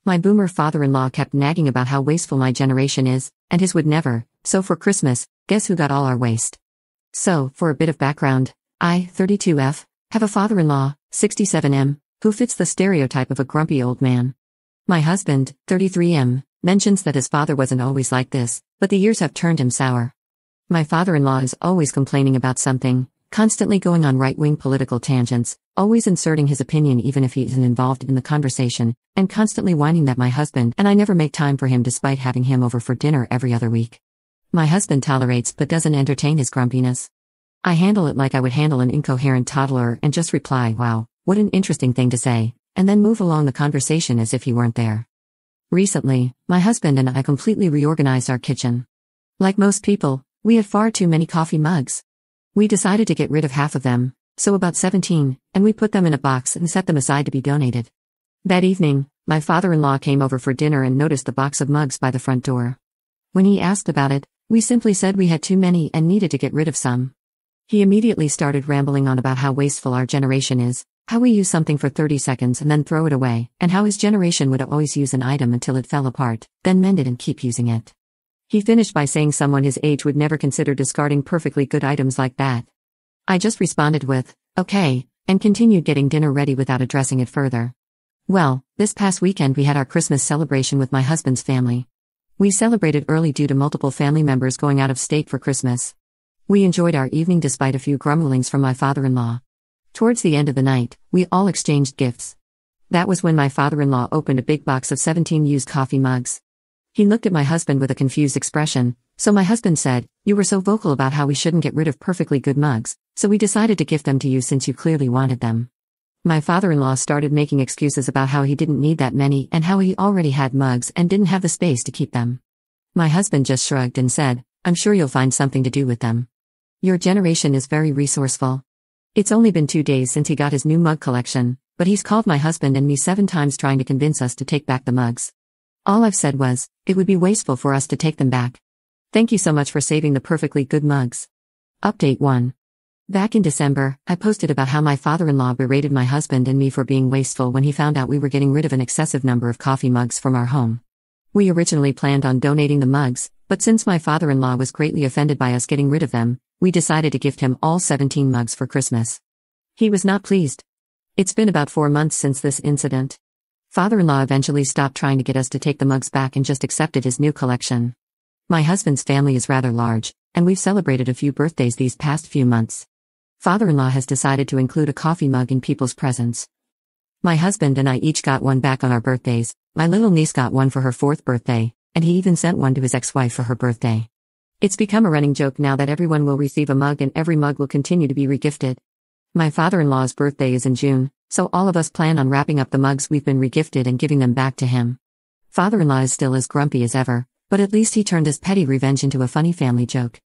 My boomer father-in-law kept nagging about how wasteful my generation is, and his would never, so for Christmas, guess who got all our waste? So, for a bit of background, I, 32F, have a father-in-law, 67M, who fits the stereotype of a grumpy old man. My husband, 33M, mentions that his father wasn't always like this, but the years have turned him sour. My father-in-law is always complaining about something, constantly going on right-wing political tangents, always inserting his opinion even if he isn't involved in the conversation, and constantly whining that my husband and I never make time for him despite having him over for dinner every other week. My husband tolerates but doesn't entertain his grumpiness. I handle it like I would handle an incoherent toddler and just reply, "Wow, what an interesting thing to say," and then move along the conversation as if he weren't there. Recently, my husband and I completely reorganized our kitchen. Like most people, we had far too many coffee mugs. We decided to get rid of half of them, so about 17, and we put them in a box and set them aside to be donated. That evening, my father-in-law came over for dinner and noticed the box of mugs by the front door. When he asked about it, we simply said we had too many and needed to get rid of some. He immediately started rambling on about how wasteful our generation is, how we use something for 30 seconds and then throw it away, and how his generation would always use an item until it fell apart, then mend it and keep using it. He finished by saying someone his age would never consider discarding perfectly good items like that. I just responded with, "Okay," and continued getting dinner ready without addressing it further. Well, this past weekend we had our Christmas celebration with my husband's family. We celebrated early due to multiple family members going out of state for Christmas. We enjoyed our evening despite a few grumblings from my father-in-law. Towards the end of the night, we all exchanged gifts. That was when my father-in-law opened a big box of 17 used coffee mugs. He looked at my husband with a confused expression, so my husband said, "You were so vocal about how we shouldn't get rid of perfectly good mugs, so we decided to gift them to you since you clearly wanted them." My father-in-law started making excuses about how he didn't need that many and how he already had mugs and didn't have the space to keep them. My husband just shrugged and said, "I'm sure you'll find something to do with them. Your generation is very resourceful." It's only been 2 days since he got his new mug collection, but he's called my husband and me 7 times trying to convince us to take back the mugs. All I've said was, it would be wasteful for us to take them back. Thank you so much for saving the perfectly good mugs. Update 1. Back in December, I posted about how my father-in-law berated my husband and me for being wasteful when he found out we were getting rid of an excessive number of coffee mugs from our home. We originally planned on donating the mugs, but since my father-in-law was greatly offended by us getting rid of them, we decided to gift him all 17 mugs for Christmas. He was not pleased. It's been about 4 months since this incident. Father-in-law eventually stopped trying to get us to take the mugs back and just accepted his new collection. My husband's family is rather large, and we've celebrated a few birthdays these past few months. Father-in-law has decided to include a coffee mug in people's presents. My husband and I each got one back on our birthdays. My little niece got one for her 4th birthday, and he even sent one to his ex-wife for her birthday. It's become a running joke now that everyone will receive a mug and every mug will continue to be regifted. My father-in-law's birthday is in June, so all of us plan on wrapping up the mugs we've been regifted and giving them back to him. Father-in-law is still as grumpy as ever, but at least he turned his petty revenge into a funny family joke.